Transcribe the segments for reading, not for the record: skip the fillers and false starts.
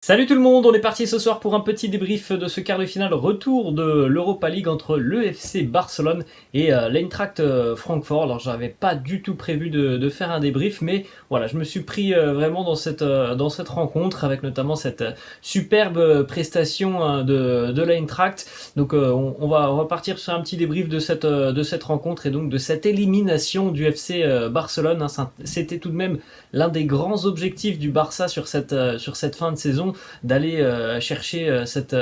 Salut tout le monde, on est parti ce soir pour un petit débrief de ce quart de finale retour de l'Europa League entre le FC Barcelone et l'Eintracht Francfort. Alors j'avais pas du tout prévu de faire un débrief, mais voilà, je me suis pris vraiment dans cette rencontre avec notamment cette superbe prestation de l'Eintracht. Donc on va partir sur un petit débrief de cette rencontre et donc de cette élimination du FC Barcelone. C'était tout de même l'un des grands objectifs du Barça sur cette fin de saison, d'aller chercher cette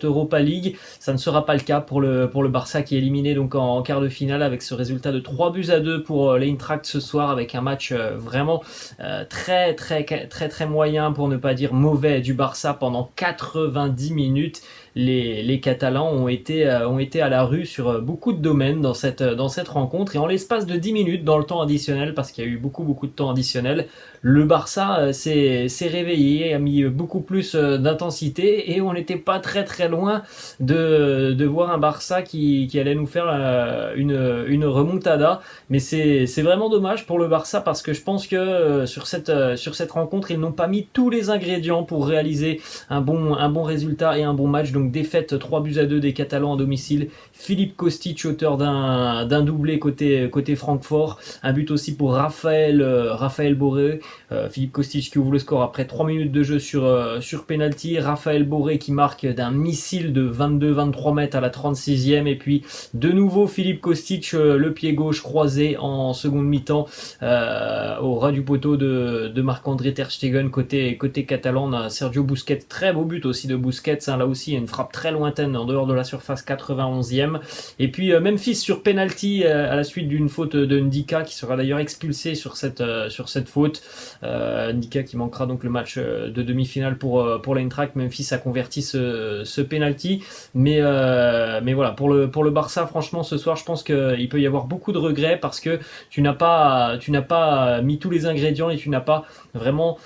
Europa League. Ça ne sera pas le cas pour le Barça qui est éliminé donc en quart de finale avec ce résultat de 3-2 pour l'Eintracht ce soir, avec un match vraiment très moyen, pour ne pas dire mauvais, du Barça pendant 90 minutes. Les Catalans ont été à la rue sur beaucoup de domaines dans cette rencontre, et en l'espace de 10 minutes dans le temps additionnel, parce qu'il y a eu beaucoup de temps additionnel, le Barça s'est réveillé, a mis beaucoup plus d'intensité, et on n'était pas très loin de voir un Barça qui allait nous faire une remontada. Mais c'est vraiment dommage pour le Barça, parce que je pense que sur cette rencontre, ils n'ont pas mis tous les ingrédients pour réaliser un bon résultat et un bon match. Donc défaite 3-2 des Catalans à domicile. Philippe Kostic auteur d'un doublé côté Francfort, un but aussi pour Raphaël Borré. Philippe Kostic qui ouvre le score après 3 minutes de jeu sur penalty. Raphaël Borré qui marque d'un missile de 22-23 mètres à la 36e, et puis de nouveau Philippe Kostic, le pied gauche croisé en seconde mi-temps au ras du poteau de Marc-André Ter Stegen. Côté catalan, on a Sergio Busquets, très beau but aussi de Busquets, là aussi une frappe très lointaine en dehors de la surface, 91e. Et puis Memphis sur penalty à la suite d'une faute de Ndika, qui sera d'ailleurs expulsé sur cette faute. Ndika qui manquera donc le match de demi-finale pour l'Eintracht. Memphis a converti ce penalty, mais voilà, pour le Barça, franchement ce soir je pense qu'il peut y avoir beaucoup de regrets, parce que tu n'as pas mis tous les ingrédients et tu n'as pas vraiment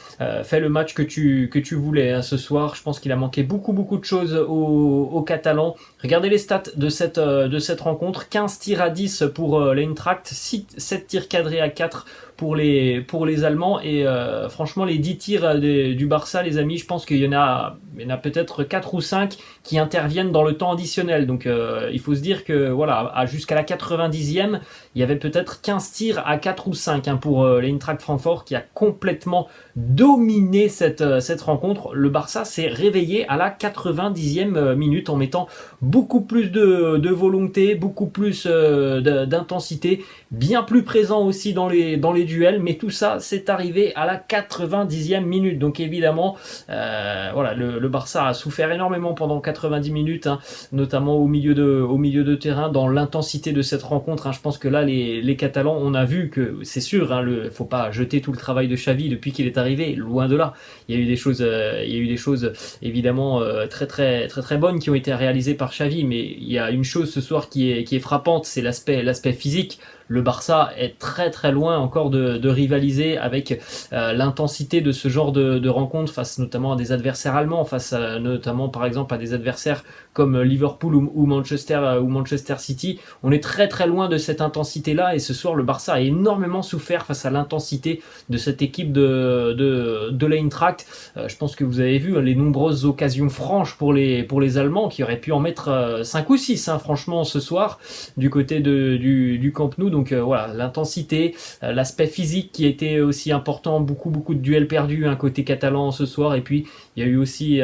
fait le match que tu voulais hein, ce soir. Je pense qu'il a manqué beaucoup de choses aux Catalans. Regardez les stats de cette rencontre: 15 tirs à 10 pour l'Eintracht, 7 tirs cadrés à 4 pour les Allemands, et franchement les 10 tirs du Barça, les amis, je pense qu'il y en a peut-être 4 ou 5 qui interviennent dans le temps additionnel. Donc il faut se dire que voilà, jusqu'à la 90e, il y avait peut-être 15 tirs à 4 ou 5 hein, pour l'Eintracht Francfort, qui a complètement dominé cette rencontre. Le Barça s'est réveillé à la 90e minute en mettant beaucoup plus de volonté, beaucoup plus d'intensité, bien plus présent aussi dans les duels, mais tout ça c'est arrivé à la 90e minute. Donc évidemment voilà, le Barça a souffert énormément pendant 90 minutes hein, notamment au milieu de terrain, dans l'intensité de cette rencontre hein. Je pense que là les Catalans, on a vu que c'est sûr hein, faut pas jeter tout le travail de Xavi depuis qu'il est arrivé, loin de là. Il y a eu des choses évidemment très bonnes qui ont été réalisées par Xavi, mais il y a une chose ce soir qui est frappante, c'est l'aspect physique. Le Barça est très loin encore de rivaliser avec l'intensité de ce genre de rencontre, face notamment à des adversaires allemands, face notamment par exemple à des adversaires comme Liverpool ou Manchester City. On est très loin de cette intensité-là, et ce soir le Barça a énormément souffert face à l'intensité de cette équipe de l'Eintracht. Je pense que vous avez vu les nombreuses occasions franches pour les Allemands, qui auraient pu en mettre 5 ou 6 hein, franchement ce soir du côté du Camp Nou. Donc voilà, l'intensité, l'aspect physique qui était aussi important, beaucoup de duels perdus hein, côté catalan ce soir, et puis il y a eu aussi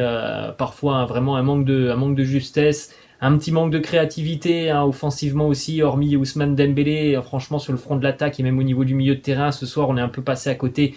parfois vraiment un manque de justesse, un petit manque de créativité hein, offensivement aussi, hormis Ousmane Dembélé. Franchement sur le front de l'attaque et même au niveau du milieu de terrain, ce soir on est un peu passé à côté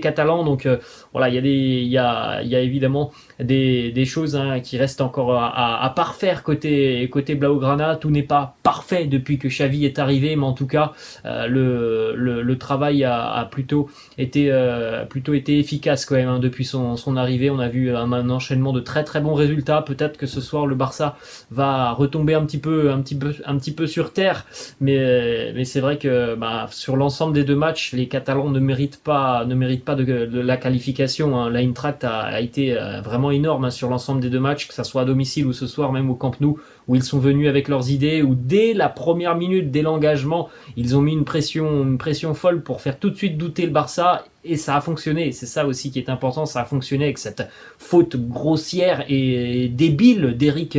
catalan. Donc voilà, il y a évidemment des choses hein, qui restent encore à parfaire côté Blaugrana. Tout n'est pas parfait depuis que Xavi est arrivé, mais en tout cas le travail a plutôt été efficace quand même hein, depuis son arrivée. On a vu un enchaînement de très bons résultats. Peut-être que ce soir le Barça va retomber un petit peu sur terre, mais c'est vrai que sur l'ensemble des deux matchs, les Catalans ne méritent pas de la qualification hein. L'Eintracht a été vraiment énorme hein, sur l'ensemble des deux matchs, que ça soit à domicile ou ce soir même au Camp Nou. où ils sont venus avec leurs idées, où dès la première minute, dès l'engagement, ils ont mis une pression folle pour faire tout de suite douter le Barça. Et ça a fonctionné, c'est ça aussi qui est important, ça a fonctionné avec cette faute grossière et débile d'Eric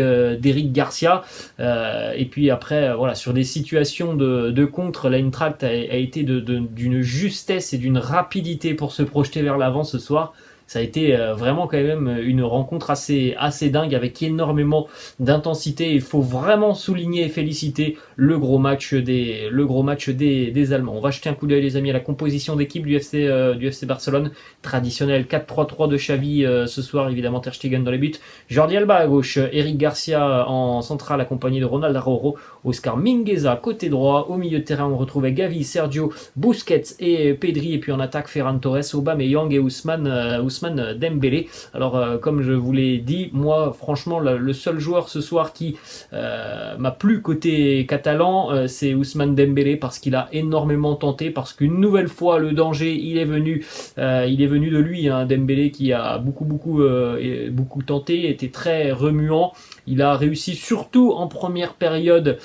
Garcia. Et puis après, voilà, sur des situations de contre, l'Eintracht a été d'une justesse et d'une rapidité pour se projeter vers l'avant ce soir. Ça a été vraiment quand même une rencontre assez dingue avec énormément d'intensité. Il faut vraiment souligner et féliciter le gros match des Allemands. On va jeter un coup d'œil les amis à la composition d'équipe du FC Barcelone. Traditionnel 4-3-3 de Xavi ce soir, évidemment Ter Stegen dans les buts. Jordi Alba à gauche, Eric Garcia en centrale accompagné de Ronald Araujo, Oscar Mingueza côté droit. Au milieu de terrain on retrouvait Gavi, Sergio Busquets et Pedri. Et puis en attaque Ferran Torres, Aubameyang et Ousmane Dembélé. Alors comme je vous l'ai dit, moi franchement le seul joueur ce soir qui m'a plu côté catalan, c'est Ousmane Dembélé parce qu'il a énormément tenté, parce qu'une nouvelle fois le danger il est venu de lui, hein. Dembélé qui a beaucoup tenté, était très remuant. Il a réussi surtout en première période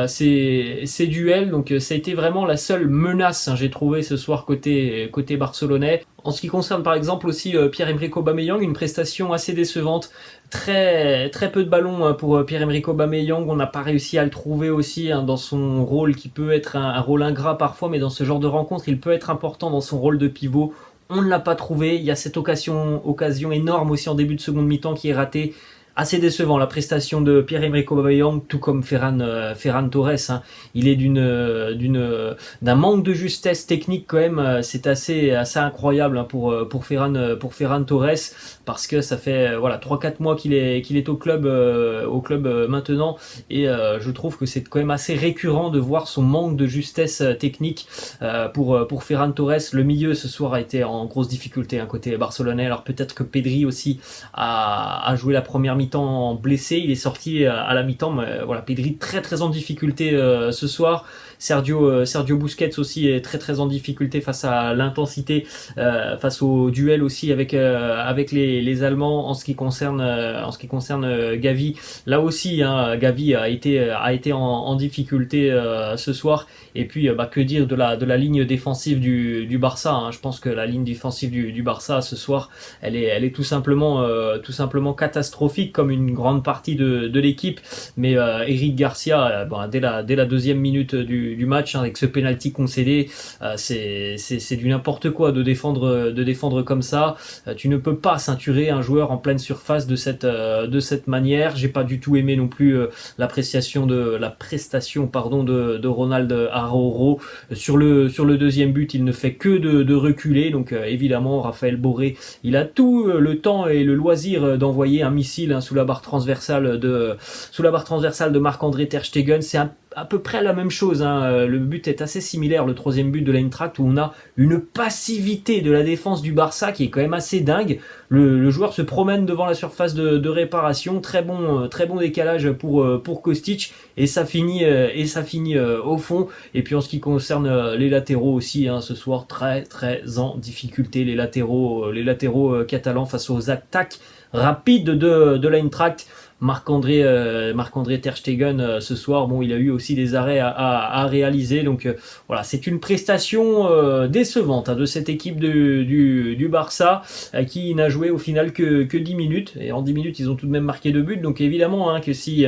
ses duels, donc ça a été vraiment la seule menace, hein, j'ai trouvé ce soir côté barcelonais. En ce qui concerne par exemple aussi Pierre-Emerick Aubameyang, une prestation assez décevante, très peu de ballons pour Pierre-Emerick Aubameyang. On n'a pas réussi à le trouver aussi hein, dans son rôle qui peut être un rôle ingrat parfois, mais dans ce genre de rencontre il peut être important dans son rôle de pivot. On ne l'a pas trouvé, il y a cette occasion énorme aussi en début de seconde mi-temps qui est ratée. Assez décevant la prestation de Pierre-Emerick Aubameyang, tout comme Ferran Torres. Hein. Il est d'un manque de justesse technique quand même. C'est assez incroyable hein, pour Ferran Torres, parce que ça fait voilà 3-4 mois qu'il est au club maintenant, et je trouve que c'est quand même assez récurrent de voir son manque de justesse technique pour Ferran Torres. Le milieu ce soir a été en grosse difficulté hein, côté barcelonais. Alors peut-être que Pedri aussi a joué la première mi-temps blessé, il est sorti à la mi-temps, mais voilà, Pedri très en difficulté ce soir. Sergio Busquets aussi est très en difficulté face à l'intensité, face au duel aussi avec les Allemands. En ce qui concerne Gavi, là aussi hein, Gavi a été en difficulté ce soir. Et puis que dire de la ligne défensive du Barça hein. Je pense que la ligne défensive du Barça ce soir, elle est tout simplement catastrophique, comme une grande partie de l'équipe. Mais Eric Garcia, dès la deuxième minute du match hein, avec ce penalty concédé, c'est du n'importe quoi de défendre comme ça. Tu ne peux pas ceinturer un joueur en pleine surface de cette manière. J'ai pas du tout aimé non plus la prestation de Ronald Araujo. Sur le deuxième but, il ne fait que de reculer. Donc évidemment, Raphaël Borré, il a tout le temps et le loisir d'envoyer un missile hein, sous la barre transversale de Marc-André Ter Stegen. C'est à peu près la même chose hein. Le but est assez similaire, le troisième but de l'Eintracht, où on a une passivité de la défense du Barça qui est quand même assez dingue. Le joueur se promène devant la surface de réparation, très bon décalage pour Kostic, et ça finit au fond. Et puis en ce qui concerne les latéraux aussi hein, ce soir très en difficulté, les latéraux catalans face aux attaques rapides de l'Eintracht. Marc-André Ter Stegen ce soir, bon, il a eu aussi des arrêts à réaliser, donc voilà, c'est une prestation décevante hein, de cette équipe du Barça qui n'a joué au final que 10 minutes, et en 10 minutes ils ont tout de même marqué 2 buts. Donc évidemment hein, que si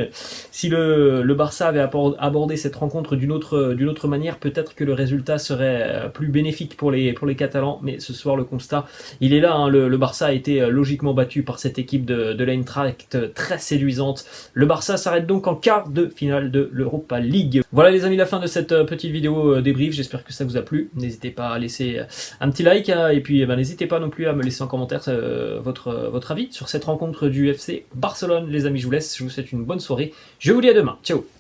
le Barça avait abordé cette rencontre d'une autre manière, peut-être que le résultat serait plus bénéfique pour les Catalans. Mais ce soir le constat il est là hein, le Barça a été logiquement battu par cette équipe de l'Eintracht très séduisante. Le Barça s'arrête donc en quart de finale de l'Europa League. Voilà les amis, la fin de cette petite vidéo débrief. J'espère que ça vous a plu. N'hésitez pas à laisser un petit like hein, et puis n'hésitez pas non plus à me laisser en commentaire votre avis sur cette rencontre du FC Barcelone. Les amis, je vous laisse. Je vous souhaite une bonne soirée. Je vous dis à demain. Ciao.